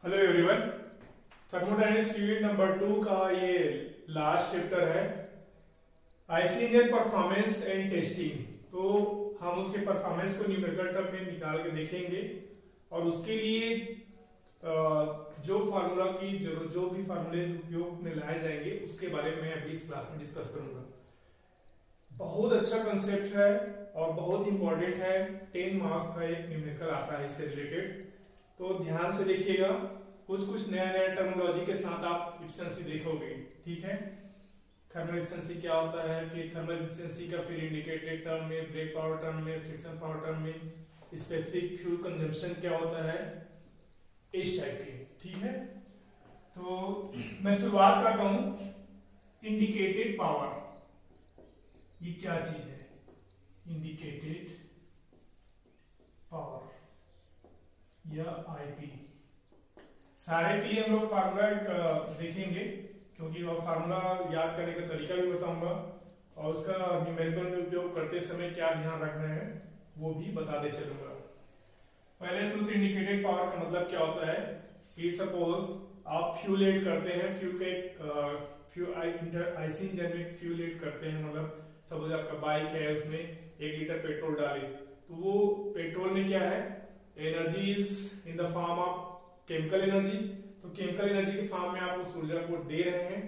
Hello everyone. Thermodynamics unit number 2 का ये last chapter है, IC engine performance and testing. तो हम उसके परफॉर्मेंस को न्यूमेरिकल टर्म में निकाल के देखेंगे और उसके लिए जो फार्मूला की जो भी फार्मूले उपयोग में लाए जाएंगे उसके बारे में अभी इस क्लास में डिस्कस करूंगा। बहुत अच्छा कंसेप्ट है और बहुत इंपॉर्टेंट है। 10 मार्क्स का एक न्यूमेरिकल आता है इससे रिलेटेड, तो ध्यान से देखिएगा। कुछ नया नया टर्मिनोलॉजी के साथ आप एफिशिएंसी देखोगे, ठीक है। थर्मल एफिशिएंसी क्या होता है, फिर थर्मल एफिशिएंसी का फिर इंडिकेटेड टर्म में, ब्रेक पावर टर्म में, फ्रिक्शन पावर टर्म में, स्पेसिफिक फ्यूल कंजम्पशन क्या होता है, इस टाइप के, ठीक है। तो मैं शुरुआत करता हूं। इंडिकेटेड पावर ये क्या चीज है, इंडिकेटेड पावर या आईपी। सारे के लिए हम लोग फार्मूला देखेंगे, क्योंकि फार्मूला याद करने का तरीका भी बताऊंगा और उसका न्यूमेरिकल में उपयोग करते समय क्या ध्यान रखना है वो भी बताते चलूंगा। पहले सूत्र इंडिकेटेड पावर का मतलब क्या होता है कि सपोज आप फ्यूल ऐड करते हैं, फ्यूल का एक आईसी इंजन में फ्यूल ऐड करते हैं, मतलब सपोज आपका बाइक है, उसमें 1 लीटर पेट्रोल डाले, तो वो पेट्रोल में क्या है, energy is in the form of chemical energy. तो केमिकल एनर्जी के फॉर्म में आप उस ऊर्जा को दे रहे हैं,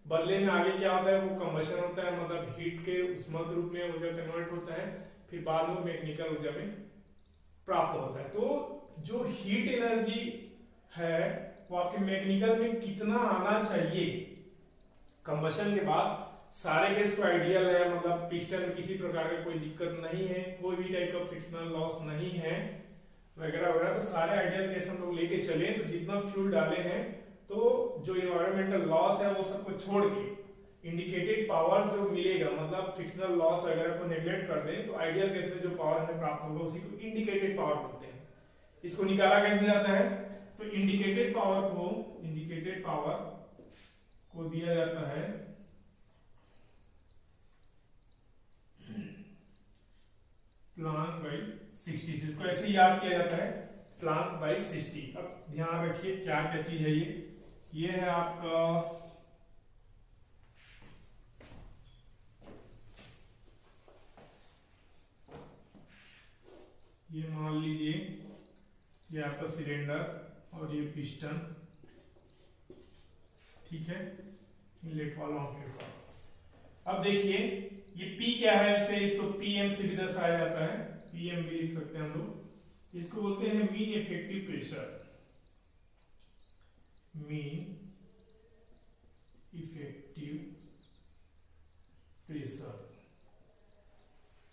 बदले में आगे क्या होता है, वो कंबशन होता है, मतलब हीट के उष्मा के रूप में ऊर्जा कन्वर्ट होता है, फिर बाद में मैकेनिकल ऊर्जा में प्राप्त होता है। तो जो हीट एनर्जी है वो आपके मैकेनिकल में कितना आना चाहिए कंबशन के बाद, सारे केस को आइडियल है, मतलब पिस्टन में किसी प्रकार का कोई दिक्कत नहीं है, कोई भी टाइप का फ्रिक्शनल लॉस नहीं है वगैरह वगैरह। तो सारे आइडियल केस हम लोग लेके चले, तो जितना फ्यूल डाले हैं तो जो इन्वायरमेंटल लॉस है वो सबको छोड़ के इंडिकेटेड पावर जो मिलेगा, मतलब फ्रिक्शनल लॉस वगैरह को नेग्लेक्ट कर दें, तो आइडियल केस में जो पावर हमें प्राप्त होगा उसी को इंडिकेटेड पावर बोलते हैं। इसको निकाला कैसे जाता है, तो इंडिकेटेड पावर को दिया जाता है प्लांक बाई 60 से। इसको ऐसे याद किया जाता है, प्लांक बाई 60। अब ध्यान रखिए क्या क्या चीज है ये है आपका ये मान लीजिए ये आपका सिलेंडर और ये पिस्टन, ठीक है, इनलेट वाला आउटलेट वाला। अब देखिए ये P क्या है, इसे इसको PM से भी दर्शाया जाता है, PM भी लिख सकते हैं हम लोग। इसको बोलते हैं mean effective pressure, mean effective pressure.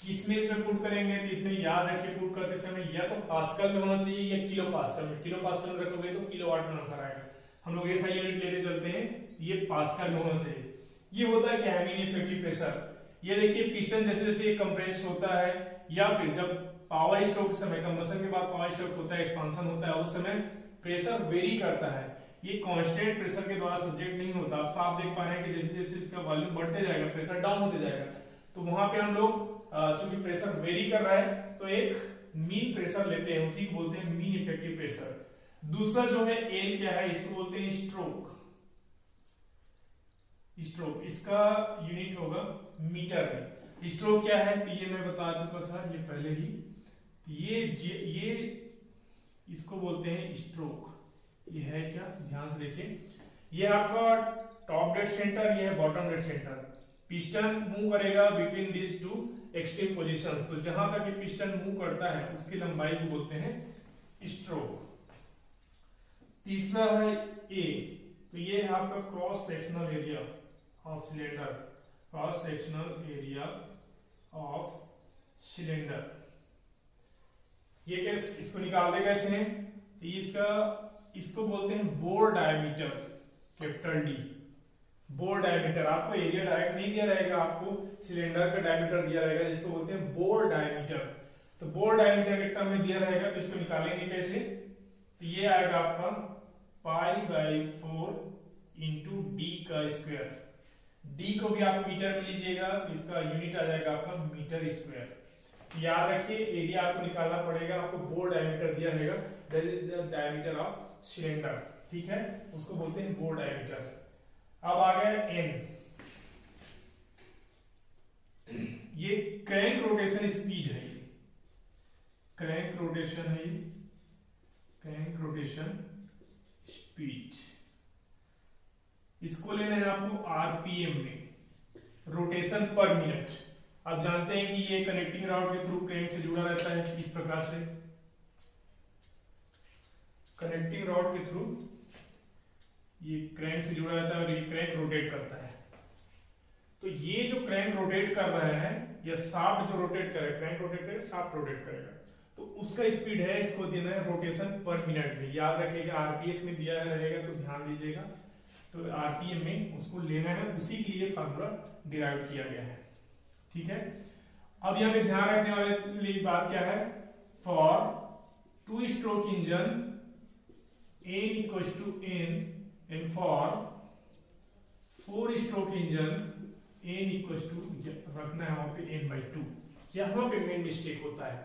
किसमें इसमें पुट करेंगे, तो इसमें याद रखिए पुट करते समय या तो पास्कल में होना चाहिए या किलो पास्कल में। किलो पास्कल में रखोगे तो किलोवाट में आंसर आएगा। हम लोग ऐसा यूनिट लेते चलते हैं, ये पास्कल में होना चाहिए। ये होता है क्या है, मीन इफेक्टिव प्रेशर। ये देखिए पिस्टन जैसे जैसे कंप्रेस होता है, या फिर जब पावर स्ट्रोक के समय, कंबशन के बाद पावर स्ट्रोक होता है, एक्सपांशन होता है, उस समय प्रेशर वेरी करता है। ये कांस्टेंट प्रेशर के द्वारा सब्जेक्ट नहीं होता। आप साफ देख पा रहे हैं कि जैसे जैसे इसका वॉल्यूम बढ़ते जाएगा प्रेशर डाउन होते जाएगा। तो वहां पे हम लोग चूंकि प्रेशर वेरी कर रहा है तो एक मीन प्रेशर लेते हैं, उसी को बोलते हैं मीन इफेक्टिव प्रेशर। दूसरा जो है एल क्या है, इसको बोलते हैं स्ट्रोक। स्ट्रोक इसका यूनिट होगा मीटर में। स्ट्रोक क्या है, तो ये मैं बता चुका था ये पहले ही। ये इसको बोलते हैं स्ट्रोक। ये है क्या, ध्यान से देखिए, ये आपका टॉप डेड सेंटर, ये है bottom dead centre. Piston move करेगा between this two extreme positions, तो जहां तक ये पिस्टन मूव करता है उसकी लंबाई को बोलते हैं स्ट्रोक। तीसरा है ए, तो ये है आपका cross sectional area of cylinder, cross sectional area of cylinder. ये कैसे, इसको निकालते कैसे हैं, तो इसको बोलते हैं bore diameter, capital D. Bore diameter, आपको एरिया डायरेक्ट नहीं दिया रहेगा, आपको सिलेंडर का डायमीटर दिया रहेगा, जिसको बोलते हैं बोर डायमीटर। तो बोर डायमीटर के टर्म में दिया रहेगा, तो इसको निकालेंगे कैसे, तो ये आएगा आपका π/4 इंटू डी का स्क्वायर। डी को भी आप मीटर में लीजिएगा तो इसका यूनिट आ जाएगा आपका मीटर स्क्वायर। याद रखिए एरिया आपको निकालना पड़ेगा, आपको बोर डायमीटर दिया रहेगा, that is the diameter of cylinder, ठीक है, उसको बोलते हैं बोर डायमीटर। अब आ गया एन, ये क्रैंक रोटेशन स्पीड है, क्रैंक रोटेशन है, क्रैंक रोटेशन स्पीड, इसको लेना है आपको आरपीएम में, रोटेशन पर मिनट। आप जानते हैं कि ये कनेक्टिंग रॉड के थ्रू क्रैंक से जुड़ा रहता है, इस प्रकार से कनेक्टिंग रॉड के थ्रू ये क्रैंक से जुड़ा रहता है और ये क्रैंक रोटेट करता है। तो ये जो क्रैंक रोटेट कर रहा है या शाफ्ट जो रोटेट करेगा, क्रैंक रोटेट करेगा, शाफ्ट रोटेट करेगा, तो उसका स्पीड है, इसको देना है रोटेशन पर मिनट में। याद रखिएगा आरपीएस में दिया रहेगा तो ध्यान दीजिएगा, तो आरपीएम में उसको लेना है, उसी के लिए फार्मूला डिराइव किया गया है, ठीक है। अब यहाँ पे ध्यान रखने वाली बात क्या है, for two stroke engine n equals to n and for four stroke engine n equals to, रखना है वहां पे n/2। यहाँ पे मेन मिस्टेक होता है,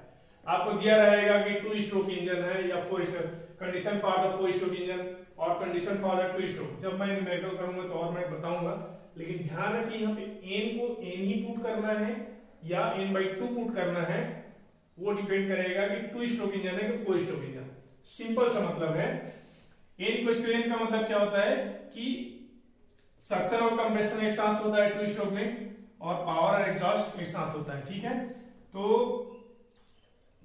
आपको दिया रहेगा कि टू स्ट्रोक इंजन है या four stroke, condition for the four stroke engine और condition for the two stroke. जब मैं न्यूमेरिकल करूंगा तो और मैं बताऊंगा, लेकिन ध्यान रखिए यहाँ पे n को n ही पुट करना है या n/2 पुट करना है, वो डिपेंड करेगा कि टू स्ट्रोक इंजन है कि फोर स्ट्रोक इंजन। सिंपल सा मतलब है, n इक्वल टू n का मतलब क्या होता है कि सक्शन और कंप्रेशन एक साथ होता है टू स्ट्रोक में, और पावर और एग्जॉस्ट एक साथ होता है, ठीक है। तो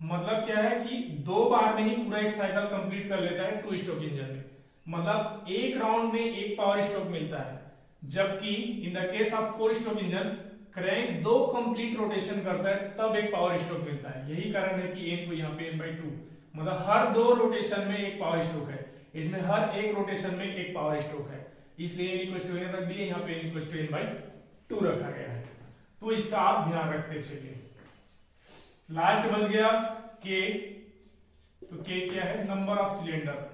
मतलब क्या है कि दो बार में ही पूरा एक साइकिल कंप्लीट कर लेता है टू स्ट्रोक इंजन में, मतलब एक राउंड में एक पावर स्ट्रोक मिलता है, जबकि in the case of four stroke engine crank दो कंप्लीट रोटेशन करता है तब एक पावर स्ट्रोक मिलता है। यही कारण है कि n को यहाँ पे n/2, मतलब हर दो रोटेशन में एक पावर स्ट्रोक है, इसमें हर एक रोटेशन में एक पावर स्ट्रोक है, इसलिए n इक्वल टू n रख दिए, यहाँ पे n इक्वल टू n/2 रखा गया है। तो इसका आप ध्यान रखते चलिए। लास्ट बच गया k, तो k क्या है, number of cylinder,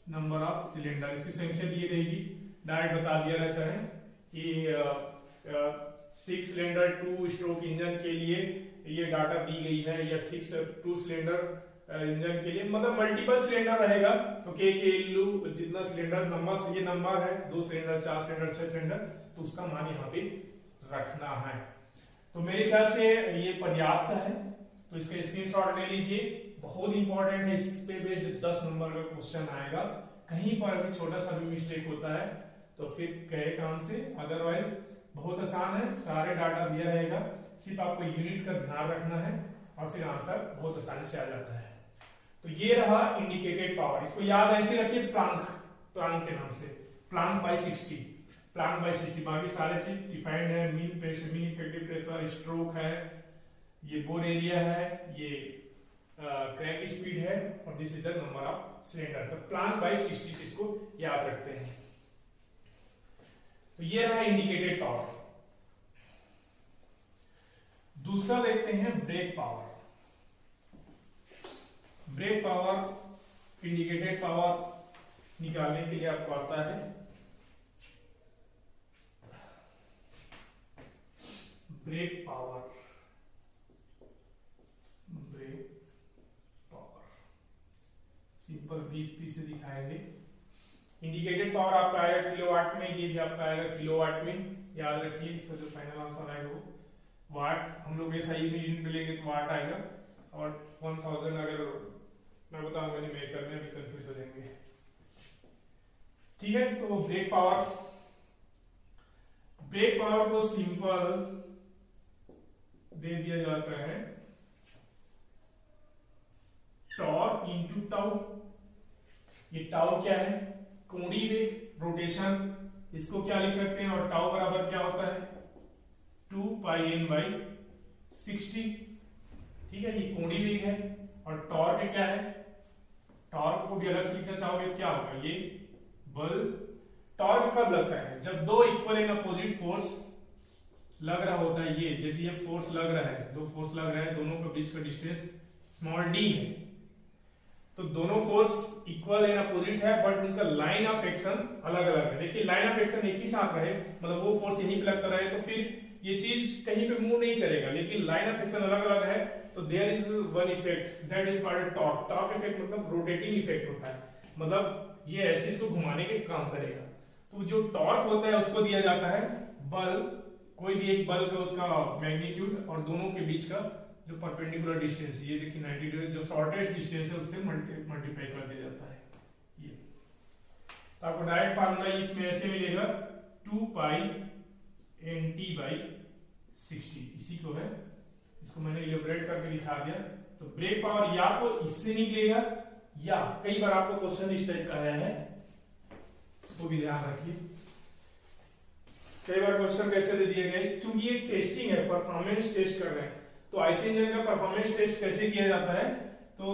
number of cylinder, इसकी संख्या दी रहेगी, डायरेक्ट बता दिया रहता है कि 6 सिलेंडर टू स्ट्रोक इंजन के लिए ये डाटा दी गई है, या 6 टू सिलेंडर इंजन के लिए, मतलब मल्टीपल सिलेंडर रहेगा तो k के वैल्यू जितना सिलेंडर नंबर, ये नंबर है 2 सिलेंडर 4 सिलेंडर 6 सिलेंडर, तो उसका मान यहाँ पे रखना है। तो मेरे ख्याल से ये पर्याप्त है, तो इसका स्क्रीनशॉट ले लीजिए, बहुत इंपॉर्टेंट है, इस पे बेस्ड 10 नंबर का क्वेश्चन आएगा। कहीं पर अगर छोटा सा भी मिस्टेक होता है तो फिर कहे काम से, अदरवाइज बहुत आसान है, सारे डाटा दिया रहेगा, सिर्फ आपको यूनिट का ध्यान रखना है और फिर आंसर बहुत आसानी से आ जाता है। तो ये रहा इंडिकेटेड पावर, इसको याद ऐसे रखिए प्लांक, प्लांक के नाम से, प्लांक बाय 60, प्लांक बाय 60, बाकी सारे चीज डिफाइंड है, mean pressure, mean effective pressure, stroke है, ये बोर एरिया है, ये क्रैंक स्पीड है, और this is the number of cylinder. तो प्लांक बाय 60 से इसको याद रखते हैं। तो ये रहा इंडिकेटेड पावर। दूसरा देखते हैं brake power. Brake power, indicated power निकालने के लिए आपको आता है brake power, brake power simple 20 से दिखाएंगे। इंडिकेटेड पावर आपका आएगा किलोवाट में, ये भी आपका आएगा किलोवाट में, याद रखिए, इसका जो फाइनल आंसर आएगा वो वाट, हम लोग एसआई में यूनिट में लेंगे तो वाट आएगा, और 1000 अगर मैं बताऊंगा नहीं, मैं करने अभी कंफ्यूज हो जाएंगे, ठीक है। तो ब्रेक पावर, ब्रेक पावर को सिंपल दे दिया जाता है टॉर्क इनटू टाउ। ये टाउ क्या है, कोणीय वेग, रोटेशन, इसको क्या लिख सकते हैं, और टाउ बराबर क्या होता है 2πn/60, ठीक है, ये कोणीय वेग है। और टॉर्क क्या है, टॉर्क को भी अलग से लिखना चाहोगे तो क्या होगा, ये बल। टॉर्क कब लगता है, जब दो इक्वल एंड अपोजिट फोर्स लग रहा होता है, ये जैसे ये फोर्स लग रहा है, दो फोर्स लग रहा है, दोनों के बीच का डिस्टेंस स्मॉल d है, तो दोनों फोर्स इक्वल एंड अपोजिट है, बट उनका लाइन ऑफ एक्शन अलग अलग है। देखिए लाइन ऑफ एक्शन एक ही साथ रहे, मतलब वो फोर्स यहीं पे लगता रहे, तो फिर ये चीज कहीं पे मूव नहीं करेगा, लेकिन लाइन ऑफ एक्शन अलग अलग है, तो there is one effect that is called torque. Torque effect मतलब रोटेटिंग इफेक्ट होता है, मतलब ये ऐसे इसको घुमाने के काम करेगा। तो जो टॉर्क होता है उसको दिया जाता है बल, कोई भी एक बल का उसका मैग्नीट्यूड और दोनों के बीच का जो परपेंडिकुलर डिस्टेंस, ये देखिए 90 डिग्री जो शॉर्टेस्ट डिस्टेंस है उससे मल्टीप्लाई कर दिया जाता है ये। तो आपको डायरेक्ट फार्मूला इसमें ऐसे मिलेगा 2 पाई NT/60, इसी को है, इसको मैंने इलेबोरेट करके दिखा दिया। तो ब्रेक पावर या तो इससे निकलेगा, या कई बार आपको क्वेश्चन इस टाइप का आया है, उसको भी ध्यान रखिए। कई बार क्वेश्चन कैसे दे दिए गए, क्योंकि ये टेस्टिंग है, परफॉर्मेंस टेस्ट कर रहे हैं, तो आईसी इंजन का परफॉर्मेंस टेस्ट कैसे किया जाता है, तो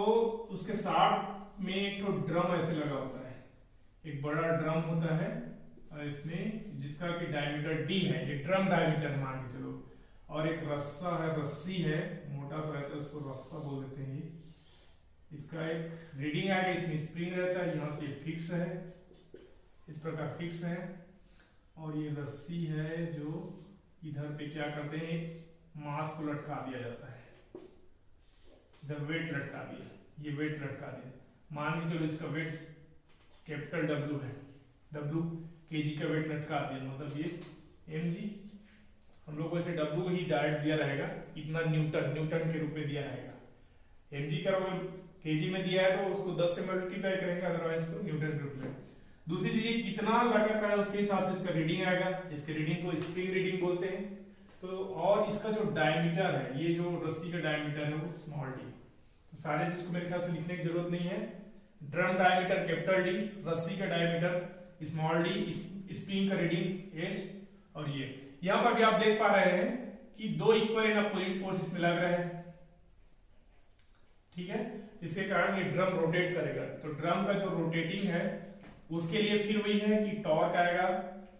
उसके साथ में एक तो ड्रम ऐसे लगा होता है, एक बड़ा ड्रम होता है इसमें जिसका कि डायमीटर d है, ये ड्रम डायमीटर है मान के चलो, और एक रस्सा है, रस्सी है, मोटा सा रहता है, उसको रस्सा बोल देते हैं। ये इसका एक रीडिंग आएगा, इसमें स्प्रिंग रहता है, यहाँ से फिक्स है, इस प्रकार फिक्स है, और ये रस्सी है जो इधर पे क्या करते हैं, मास को लटका दिया जाता है, इधर वेट लटका दिया, ये वेट लटका दिया, मान के चलो इसका वेट कैपिटल W है, W kg का वेट लटका दिया, मतलब ये mg, हम लोग को इसे W ही डायरेक्ट दिया रहेगा, इतना न्यूटन के रूप में दिया रहेगा, mg का kg में दिया है तो उसको 10 से मल्टीप्लाई करेंगे, अदरवाइज तो न्यूटन के रूप में। दूसरी चीज कितना लटक रहा है उसके हिसाब से इसका रीडिंग आएगा, इसके रीडिंग को स्प्रिंग रीडिंग बोलते हैं। तो और इसका जो डायमीटर है, ये जो रस्सी का डायमीटर है वो स्मॉल d, तो सारे चीज को मेरे ख्याल से लिखने की जरूरत नहीं है। ड्रम डायमीटर कैपिटल D, रस्सी का डायमीटर स्मॉल d, स्प्रिंग का रीडिंग h, और ये यहां पर भी आप देख पा रहे हैं कि दो इक्वल एंड अपोजिट फोर्स इसमें लग रहे हैं, ठीक है, इसके कारण ये ड्रम रोटेट करेगा। तो ड्रम का जो रोटेटिंग है उसके लिए फिर वही है कि टॉर्क आएगा,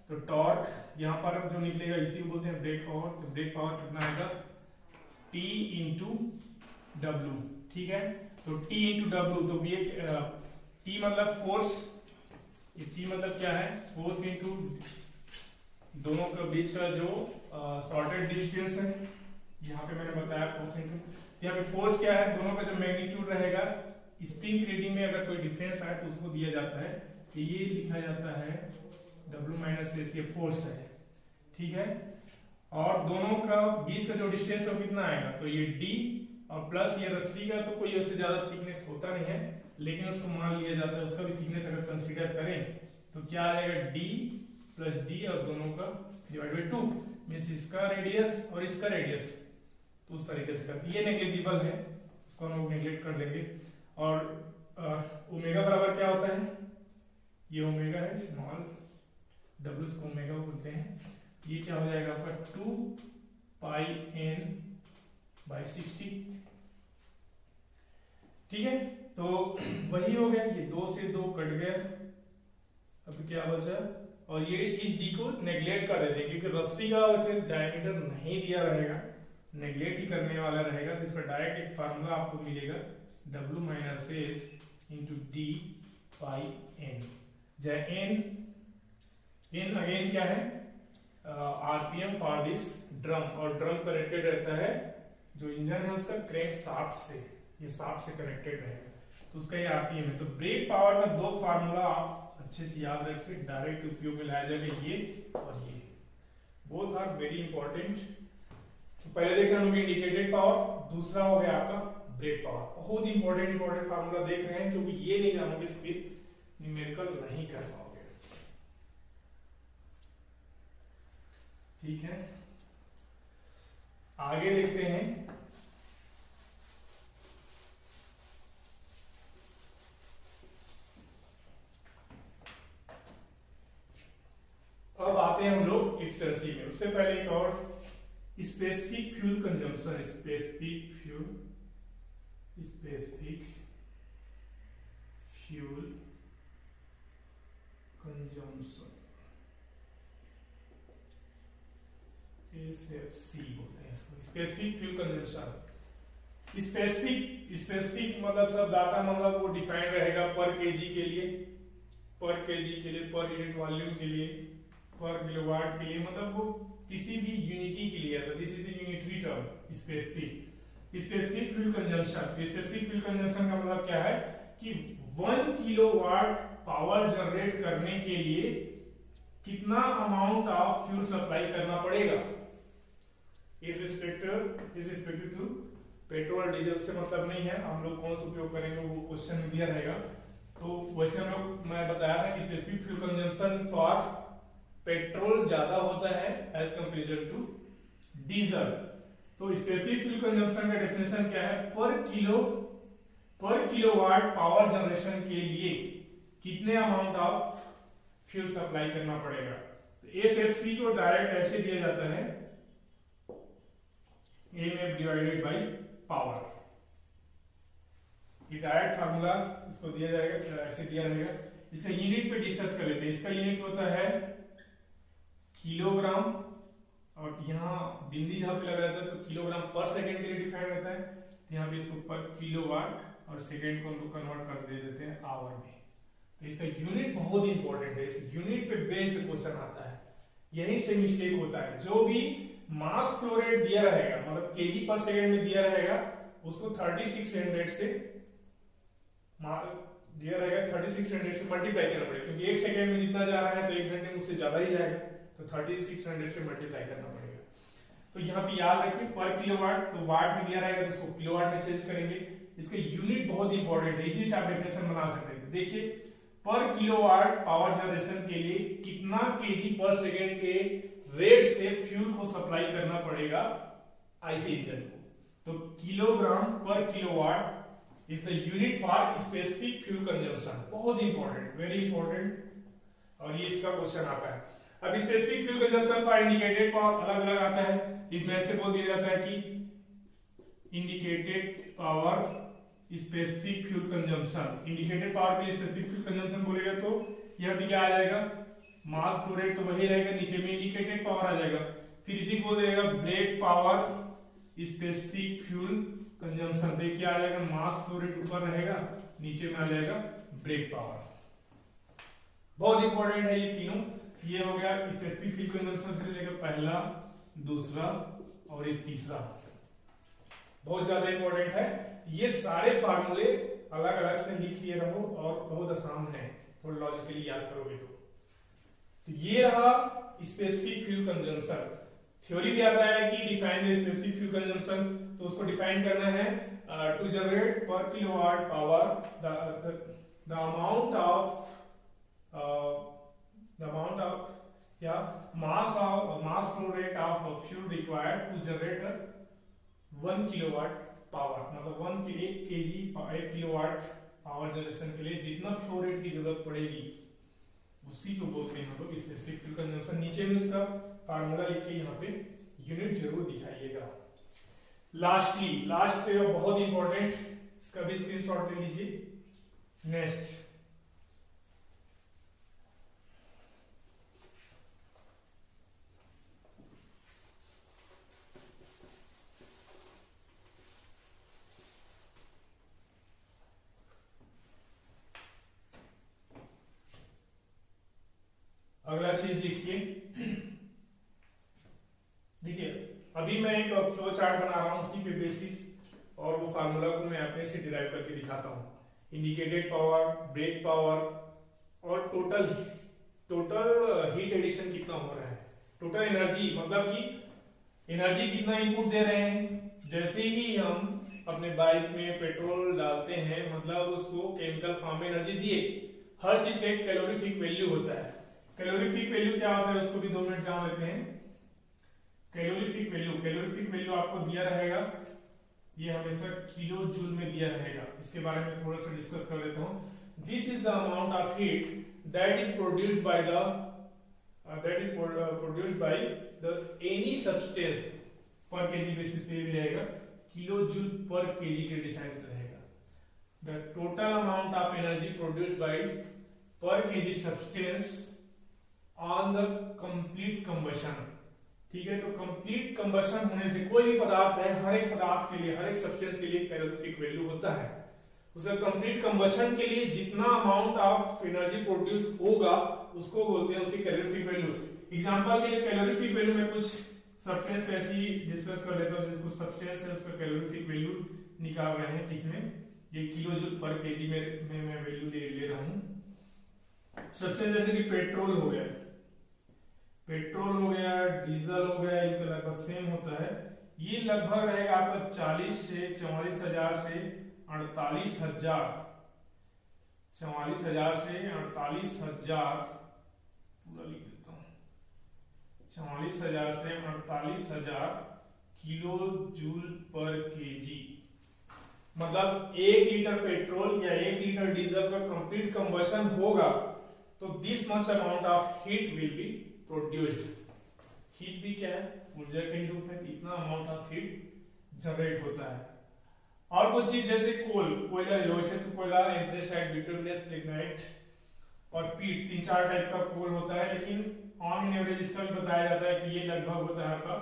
तो टॉर्क यहाँ पर जो निकलेगा इसी को बोलते हैं ब्रेक पावर। तो ब्रेक पावर कितना आएगा, T × W, ठीक है, तो T × W, तो ये T मतलब फोर्स, ये T मतलब क्या है, फोर्स इनटू दोनों के बीच का जो शॉर्टेड डिस्टेंस है, यहाँ पे मैंने बताया फोर्स इनटू, यहाँ पे फोर्स क्या है, दोनों का जो मैग्नीट्यूड रहेगा, स्प्रिंग रीडिंग में अगर कोई डिफरेंस आए तो उसको दिया जाता है, तो ये लिखा जाता है W - S, ये फोर्स है, ठीक है, और दोनों का बीच का जो डिस्टेंस है वो कितना आएगा, तो ये D, और प्लस ये रस्सी का तो कोई उससे ज्यादा थिकनेस होता नहीं है, लेकिन उसको मान लिया जाता है, उसका भी थिकनेस अगर कंसीडर करें तो क्या आ जाएगा, D + D, और दोनों का डिवाइड बाय 2, मींस इसका रेडियस और इसका रेडियस, तो उस तरीके से करके ये नेग्लिजिबल है, उसको हम लोग नेग्लेक्ट कर देंगे। और ओमेगा बराबर क्या होता है, ये ओमेगा है, स्मॉल w, इसको ओमेगा बोलते हैं, ये क्या हो जाएगा आपका 2 पाई N/60, ठीक है, तो वही हो गया, ये 2 से 2 कट गया, अब क्या बचा, और ये इस d को नेग्लेक्ट कर देते हैं क्योंकि रस्सी का वैसे डायमीटर नहीं दिया रहेगा, नेग्लेक्ट ही करने वाला रहेगा, तो इसका डायरेक्ट एक फार्मूला आपको मिलेगा W - S × D पाई N, जहाँ N अगेन क्या है, RPM फॉर दिस ड्रम, और ड्रम कनेक्टेड रहता है जो इंजन है उसका क्रैंक शाफ्ट से, ये शाफ्ट से कनेक्टेड रहेगा, तो उसका ये RPM है। तो ब्रेक पावर का दो फार्मूला आप अच्छे से याद रखिए, डायरेक्ट उपयोग में लाया जाएगा, ये और ये, बोथ आर वेरी इंपॉर्टेंट। तो पहले देखे हम लोग इंडिकेटेड पावर, दूसरा हो गया आपका ब्रेक पावर, बहुत इंपॉर्टेंट फार्मूला देख रहे हैं, क्योंकि ये नहीं जानोगे तो फिर न्यूमेरिकल नहीं कर पाओगे, ठीक है। आगे देखते हैं, अब आते हैं हम लोग एफिशिएंसी में। उससे पहले एक और specific fuel consumption, specific fuel consumption, SFC बोलते हैं इसको, स्पेसिफिक फ्यूल कंजम्पशन। स्पेसिफिक मतलब सब डाटा मतलब वो डिफाइंड रहेगा पर केजी के लिए, पर यूनिट वॉल्यूम के लिए, पर किलोवाट के लिए, मतलब वो किसी भी यूनिटी के लिए, तो this is the unitary term specific fuel consumption. Specific fuel consumption का मतलब क्या है कि 1 किलोवाट पावर जनरेट करने के लिए कितना अमाउंट ऑफ फ्यूल सप्लाई करना पड़ेगा, इर्रिस्पेक्टिव टू पेट्रोल डीजल से मतलब नहीं है, हम लोग कौन सा उपयोग करेंगे वो क्वेश्चन में दिया रहेगा। तो वैसे हम लोग, मैं बताया था कि specific fuel consumption for petrol ज्यादा होता है एज कंपेरिजन टू डीजल। तो स्पेसिफिक फ्यूल कंजम्पशन का डेफिनेशन क्या है, पर किलोवाट पावर जनरेशन के लिए कितने अमाउंट ऑफ फ्यूल सप्लाई करना पड़ेगा। तो एसएफसी को डायरेक्ट ऐसे दिया जाता है, एमएफ डिवाइडेड बाय पावर। ये डायरेक्ट फार्मूला इसको दिया जाएगा, ऐसे दिया रहेगा। इसका यूनिट पे डिस्कस कर लेते हैं। इसका यूनिट होता है किलोग्राम, और यहाँ बिंदी जहां पे लग रहा था तो किलोग्राम पर सेकंड के लिए डिफाइन रहता है, तो यहाँ पे इसको पर किलोवाट और सेकंड को हम लोग कन्वर्ट कर दे देते हैं आवर में। तो इसका यूनिट बहुत इंपॉर्टेंट है, इस यूनिट पे बेस्ड क्वेश्चन आता है, यहीं से मिस्टेक होता है। जो भी मास फ्लो रेट दिया रहेगा, मतलब केजी पर सेकंड में दिया रहेगा, उसको 3600 से दिया रहेगा 3600 से मल्टीप्लाई करना पड़ेगा, क्योंकि 1 सेकंड में जितना जा रहा है तो 1 घंटे में उससे ज्यादा ही जाएगा, तो 3600 से मल्टीप्लाई करना पड़ेगा। तो यहाँ पे याद रखिए पर किलोवाट, तो वाट में दिया रहेगा तो उसको किलोवाट में चेंज करेंगे। इसका यूनिट बहुत इंपॉर्टेंट है, इसी से आप डेफिनेशन बना सकते हैं। देखिए पर किलोवाट पावर जनरेशन के लिए कितना केजी पर सेकंड के रेट से फ्यूल को सप्लाई करना पड़ेगा आईसी इंजन को। तो किलोग्राम पर kilowatt is the unit for specific fuel consumption. बहुत इंपॉर्टेंट, वेरी इंपॉर्टेंट, और ये इसका क्वेश्चन आता है। अब specific fuel consumption for indicated power अलग अलग आता है, इसमें ऐसे बोल दिया जाता है कि indicated power specific fuel consumption. Indicated power के लिए स्पेसिफिक फ्यूल कंजम्पशन बोलेगा तो यहाँ पे क्या आ जाएगा, मास फ्लो रेट तो वही रहेगा, नीचे में इंडिकेटेड पावर आ जाएगा। फिर इसी को बोल देगा brake power specific fuel consumption. देख क्या आ जाएगा, मास फ्लो रेट ऊपर रहेगा, नीचे में आ जाएगा ब्रेक पावर। बहुत इंपॉर्टेंट है ये तीनों। ये हो गया स्पेसिफिक फ्यूल कंजम्पशन से लेकर पहला, दूसरा और एक तीसरा, बहुत ज्यादा इंपॉर्टेंट है। ये सारे फार्मूले अलग अलग से लिख लिए रहो और बहुत आसान है, थोड़ा लॉजिकली याद करोगे तो ये रहा स्पेसिफिक फ्यूल कंजम्पशन। थ्योरी भी आता है कि define the specific fuel consumption, तो उसको डिफाइन करना है टू जनरेट पर kilowatt power the amount of mass flow rate of fuel required to generate 1 kilowatt power, मतलब 1 किलोवाट पावर जनरेशन के लिए जितना फ्लो रेट की जरूरत पड़ेगी उसी को बोलते हैं हम लोग स्पेसिफिक फ्यूल कंजम्पशन। नीचे में उसका फार्मूला लिख के यहाँ पे यूनिट जरूर दिखाइएगा। लास्ट बहुत इंपॉर्टेंट, इसका भी स्क्रीनशॉट ले लीजिए। नेक्स्ट अगला चीज देखिए अभी मैं एक फ्लो चार्ट बना रहा हूं उसी पे बेसिस, और वो फार्मूला को मैं अपने से डिराइव करके दिखाता हूं। इंडिकेटेड पावर, ब्रेक पावर और टोटल हीट एडिशन कितना हो रहा है, टोटल एनर्जी, मतलब कि एनर्जी कितना इनपुट दे रहे हैं। जैसे ही हम अपने बाइक में पेट्रोल डालते हैं, मतलब उसको केमिकल फॉर्म में एनर्जी दिए। हर चीज का एक कैलोरीफिक वैल्यू होता है। कैलोरीफिक वैल्यू क्या होता है उसको भी 2 मिनट जान लेते हैं। कैलोरीफिक वैल्यू आपको दिया रहेगा, ये हमेशा किलो जूल में दिया रहेगा। इसके बारे में थोड़ा सा डिस्कस कर लेता हूं। This is the amount of heat that is produced by the any substance per KG basis पे भी रहेगा, किलो जूल पर केजी के डिसाइड रहेगा। The total amount of energy produced by per KG substance on the complete combustion. ठीक है, तो complete combustion होने से कोई भी पदार्थ है, हर एक पदार्थ के लिए, हर एक सब्सटेंस के लिए कैलोरीफिक वैल्यू होता है। उसका कंप्लीट कंबशन के लिए जितना अमाउंट ऑफ एनर्जी प्रोड्यूस होगा उसको बोलते हैं उसकी कैलोरीफिक वैल्यू। एग्जांपल के लिए कैलोरीफिक वैल्यू में कुछ सब्सटेंस ऐसी डिस्कस कर लेता हूँ, जिसको सब्सटेंस है उसका कैलोरीफिक वैल्यू निकाल रहे हैं, किसमें, ये किलो जूल पर केजी में मैं वैल्यू ले रहा हूँ। सब्सटेंस जैसे कि पेट्रोल हो गया, डीजल हो गया, इनका लगभग सेम होता है। ये लगभग रहेगा आपका 40 से 44,000 से 48,000, 44,000 से 48,000, पूरा लिख देता हूँ, 44,000 से 48,000 किलो जूल पर केजी। मतलब 1 लीटर पेट्रोल या 1 लीटर डीजल का कंप्लीट कंबशन होगा तो this much amount of heat will be produced. Heat भी क्या है, ऊर्जा का ही रूप है, इतना अमाउंट ऑफ हीट जनरेट होता है। और कुछ चीज जैसे कोयला, तो कोयला, एंथ्रेसाइट, बिटुमिनस, लिग्नाइट और पीट, 3-4 टाइप का कोल होता है। लेकिन ऑन एन एवरेज इसका भी बताया जाता है कि ये लगभग होता है आपका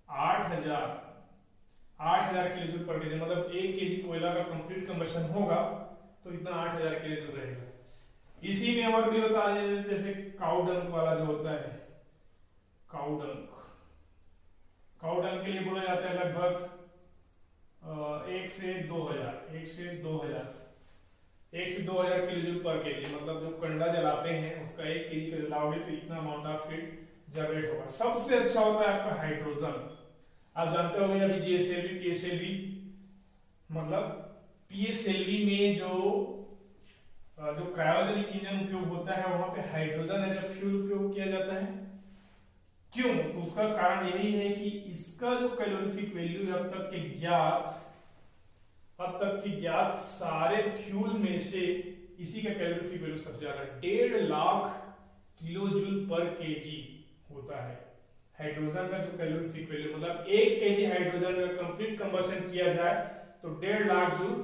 8,000 किलो जूल पर केजी। मतलब 1 केजी कोयला का कंप्लीट कंबशन होगा तो इतना 8,000 किलो जूल रहेगा। इसी में और भी बता दें, जैसे काउडंक वाला जो होता है, काउडंक के लिए बोला जाता है लगभग 1 से 2,000 किलो जूल पर केजी। मतलब जो कंडा जलाते हैं उसका 1 केजी का जलाओगे तो इतना अमाउंट ऑफ हीट जनरेट होगा। सबसे अच्छा होता है आपका हाइड्रोजन। आप जानते होंगे अभी जीएसएलवी, पीएसएलवी, मतलब पीएसएलवी में जो क्रायोजेनिक इंजन उपयोग होता है वहां पे हाइड्रोजन एज अ फ्यूल उपयोग किया जाता है। क्यों? तो उसका कारण यही है कि इसका जो कैलोरीफिक वैल्यू है अब तक की ज्ञात सारे फ्यूल में से इसी का कैलोरीफिक वैल्यू सबसे ज्यादा 1.5 lakh kilo joule per KG होता है हाइड्रोजन का जो कैलोरीफिक वैल्यू। मतलब 1 केजी हाइड्रोजन का कंप्लीट कंबशन किया जाए तो 1.5 लाख जूल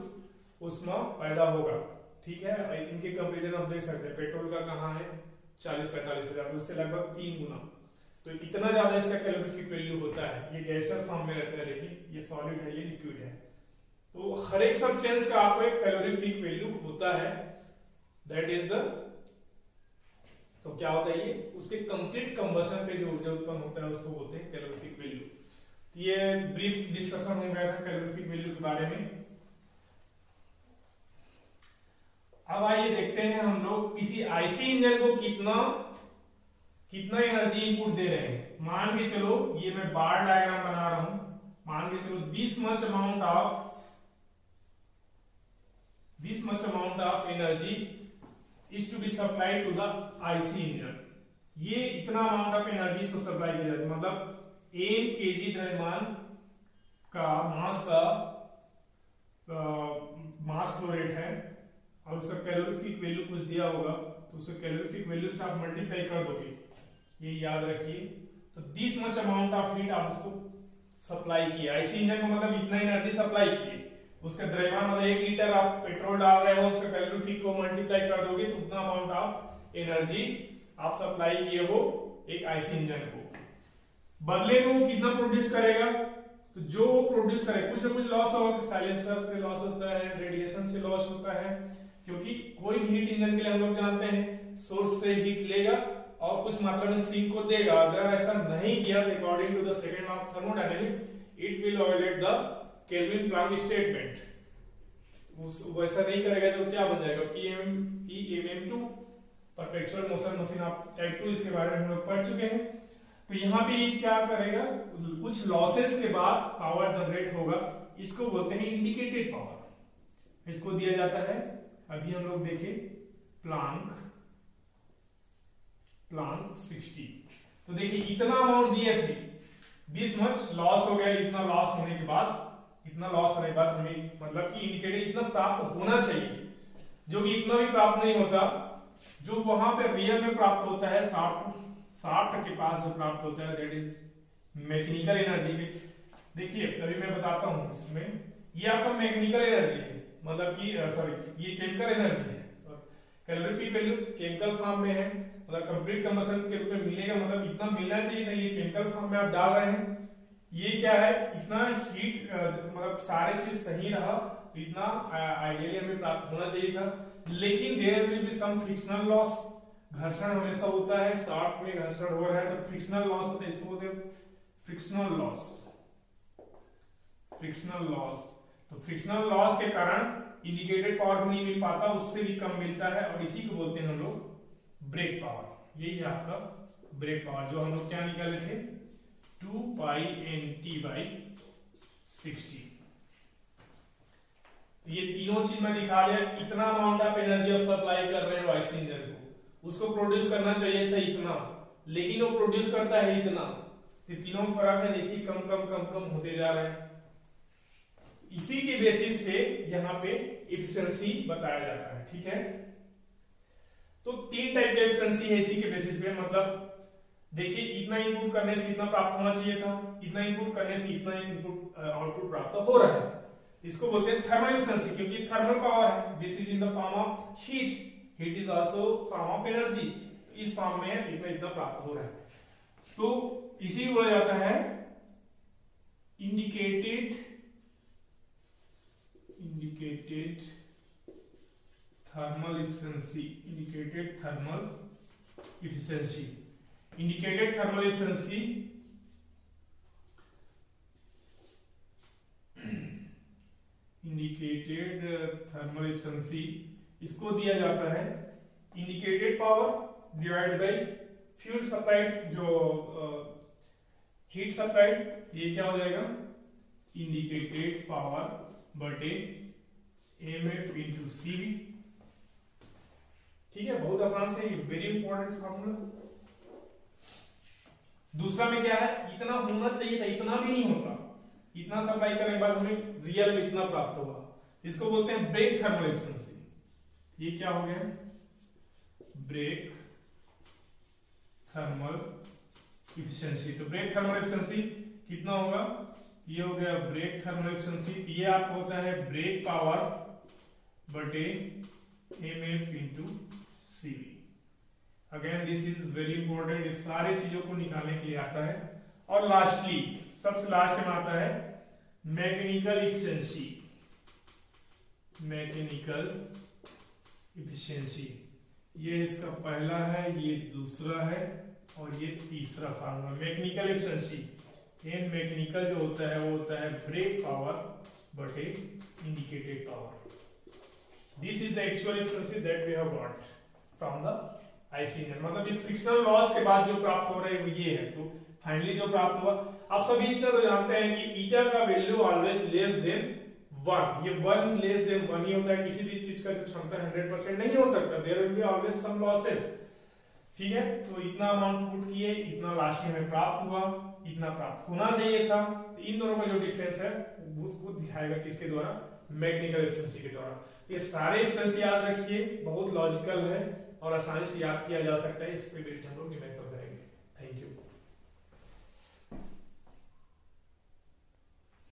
उसमें पैदा होगा। ठीक है, इनके कंपैरिजन आप देख सकते हैं, पेट्रोल का कहाँ है 40-45 हजार, तो उससे लगभग 3 गुना। तो इतना ज्यादा इसका कैलोरीफिक वैल्यू होता है। ये गैसियस फॉर्म में रहता है, लेकिन ये सॉलिड है, ये लिक्विड है। तो हर एक सब्सटेंस का आपको एक कैलोरीफिक वैल्यू होता है, दैट इज द, तो क्या होता है ये, उसके कंप्लीट कंबशन पे जो ऊर्जा उत्पन्न होता है उसको बोलते हैं कैलोरीफिक वैल्यू। ये ब्रीफ डिस्कशन हो गया था कैलोरीफिक वैल्यू के बारे में। अब आइए देखते हैं हम लोग किसी आईसी इंजन को कितना एनर्जी इनपुट दे रहे हैं। मान के चलो, ये मैं बार डायग्राम बना रहा हूं, मान के चलो this much amount of energy is to be supplied to the IC engine. ये इतना अमाउंट ऑफ एनर्जी इसको सप्लाई किया जाता है। मतलब 1 केजी द्रव्यमान का मास फ्लो रेट है और उसका कैलोरीफिक वैल्यू कुछ दिया होगा, तो उसका कैलोरीफिक वैल्यू से आप मल्टीप्लाई कर दोगे, ये याद रखिए। तो this much amount of heat आप उसको सप्लाई किया, आईसी इंजन को मतलब इतना एनर्जी सप्लाई किए। उसका द्रव्यमान मतलब 1 लीटर आप पेट्रोल डाल रहे हो, उसका कैलोरीफिक को मल्टीप्लाई कर दोगे तो उतना अमाउंट ऑफ एनर्जी आप सप्लाई किए हो एक आईसी इंजन को। बदले में वो कितना प्रोड्यूस करेगा, तो जो प्रोड्यूस करे कुछ ना कुछ लॉस होगा, साइलेंसर से लॉस होता है, रेडिएशन से लॉस होता है, क्योंकि कोई भी हीट इंजन के लिए हम लोग जानते हैं सोर्स से हीट लेगा और कुछ मात्रा में सिंक को देगा। अगर ऐसा नहीं किया तो according to the second law of thermodynamics it will violate the Kelvin Planck statement. वैसा नहीं करेगा तो क्या बन जाएगा, PMM2 परपेचुअल मोशन मशीन। आप टाइप 2 इसके बारे में हम लोग पढ़ चुके हैं। तो यहाँ पे क्या करेगा, कुछ लॉसेस के बाद पावर जनरेट होगा, इसको बोलते हैं इंडिकेटेड पावर। इसको दिया जाता है, अभी हम लोग देखें प्लैंक 60। तो देखिए इतना अमाउंट दिए थे, दिस मच लॉस हो गया। इतना लॉस होने के बाद हमें मतलब कि इंडिकेटेड इतना प्राप्त होना चाहिए, जो कि इतना भी प्राप्त नहीं होता। जो वहां पे रियल में प्राप्त होता है 60 के पास जो प्राप्त होता है दैट इज मैकेनिकल एनर्जी। देखिए अभी मैं बताता हूं, इसमें ये आपका मैकेनिकल एनर्जी है, मतलब कि सॉरी ये केमिकल एनर्जी है। कैलोरीफिक वैल्यू केमिकल फॉर्म में है, मतलब कंप्लीट कंबशन के रूप में मिलेगा, मतलब इतना मिलना चाहिए था। ये केमिकल फॉर्म में आप डाल रहे हैं, ये क्या है, इतना हीट मतलब सारे चीज सही रहा तो इतना आइडियली हमें प्राप्त होना चाहिए था। लेकिन there will be some frictional loss, घर्षण हमेशा होता है, शाफ्ट में घर्षण हो रहा है तो फ्रिक्शनल लॉस होता है, इसको बोलते हैं फ्रिक्शनल लॉस। फ्रिक्शनल लॉस, तो फ्रिक्शनल लॉस के कारण इंडिकेटेड पावर भी नहीं मिल पाता, उससे भी कम मिलता है, और इसी को बोलते हैं हम लोग ब्रेक पावर। यही है आपका ब्रेक पावर, जो हम लोग क्या निकाले थे 2 पाई NT/60। ये तीनों चीज में दिखा दिया, इतना अमाउंट ऑफ एनर्जी आप सप्लाई कर रहे हो आईसी इंजन को, उसको प्रोड्यूस करना चाहिए था इतना, लेकिन वो प्रोड्यूस करता है इतना। ये तीनों फर्क है, देखिए कम कम कम कम होते जा रहे हैं। इसी के बेसिस पे यहाँ पे एफिशिएंसी बताया जाता है, ठीक है। तो 3 टाइप की एफिशिएंसी है इसी के बेसिस पे, मतलब देखिए इतना इनपुट करने से इतना प्राप्त होना चाहिए था, इतना इनपुट करने से इतना इनपुट आउटपुट प्राप्त हो रहा है। इसको बोलते हैं थर्मल एफिशिएंसी, क्योंकि थर्मल पावर है, this is in the form of heat, heat is also form of energy, इस फॉर्म में है, इतना इतना प्राप्त हो रहा है। तो इसी को बोला जाता है indicated thermal efficiency. Indicated thermal efficiency, indicated thermal efficiency indicated thermal efficiency इसको दिया जाता है indicated power divide by fuel supplied, जो हीट सप्लाइड, ये क्या हो जाएगा इंडिकेटेड पावर बटे एमएफ इंटू सीवी। ठीक है, बहुत आसान से, वेरी इंपॉर्टेंट फॉर्मूला। दूसरा में क्या है, इतना होना चाहिए था, इतना भी नहीं होता, इतना सप्लाई करने के बाद हमें रियल में इतना प्राप्त हुआ, इसको बोलते हैं ब्रेक थर्मल एफिशिएंसी। ये क्या हो गया, ब्रेक थर्मल एफिशिएंसी। तो ब्रेक थर्मल एफिशिएंसी कितना होगा, ये हो गया ब्रेक थर्मल एफिशिएंसी, ये आपको होता है ब्रेक पावर बटे MF into CV. Again this is very important, इस सारे चीजों को निकालने के लिए आता है। और लास्टली, सबसे लास्ट में आता है मैकेनिकल एफिशिएंसी। मैकेनिकल एफिशिएंसी, ये इसका पहला है, ये दूसरा है, और ये तीसरा formula. Mechanical efficiency, n mechanical जो होता है वो होता है ब्रेक पावर बटे indicated power. This is the actual efficiency that we have got from the IC engine. मतलब ये फ्रिक्शनल लॉस के बाद जो प्राप्त हो रहा है वो ये है। तो फाइनली जो प्राप्त हुआ, आप सभी इतना तो जानते हैं कि ईटा का वैल्यू ऑलवेज लेस देन 1, ये 1 लेस देन 1 ही होता है। किसी भी चीज का जो क्षमता 100% नहीं हो सकता, there will be always some losses. ठीक है, तो इतना अमाउंट पुट किए, इतना लास्ट में प्राप्त हुआ, इतना प्राप्त होना चाहिए था। तो इन दोनों का जो डिफरेंस है उसको दिखाएगा किसके द्वारा, मैकेनिकल एफिशिएंसी के द्वारा। ये सारे एफिशिएंसी याद रखिए, बहुत लॉजिकल है और आसानी से याद किया जा सकता है। इस पे बेस्ड हम लोग